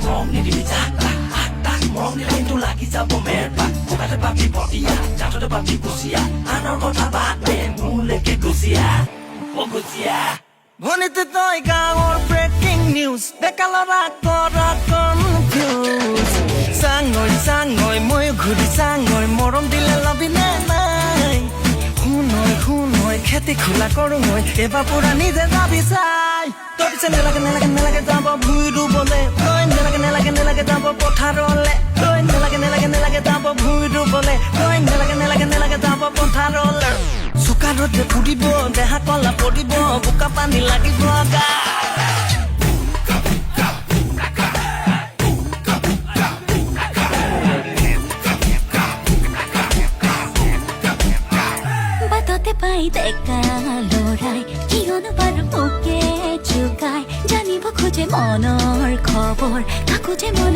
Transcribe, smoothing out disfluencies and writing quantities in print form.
মৰম নিদিবি যা তাক মৰম দিলে কিন্তু লাগি যাব মেৰপা ককাতে পাবি বটিয়া জাততে পাবি কুচিয়া আনৰ কথা বাদ দে মোলৈকে গুচিয়া অ গুচিয়া ভনিতে তই গাঁৱৰ ব্ৰেকিং নিউজ ডেকা ল'ৰা কৰা কনফিউজ চাঙৈ মই ঘূৰি চাঙৈ মৰম দিলে লবিনে নাই শুনৈ খেতি খোলা কৰোঁ মই এবাৰ পুৰা নিজে যাবি চাই তই পিছে নেলাগে যাব ভুই ৰুবলে তই নেলাগে যাব পথাৰলে তই নেলাগে যাব ভুই ৰুবলে তই নেলাগে যাব পথাৰলে চোকাৰতে ফুৰিব দেহা কলা পৰিব বোকা পানী লাগিব গা বাটতে পাই ডেকা লৰাই কিয়নো বাৰু মোকে জোকাই জানিব খোজে মনৰ খবৰ কাকো যে মনে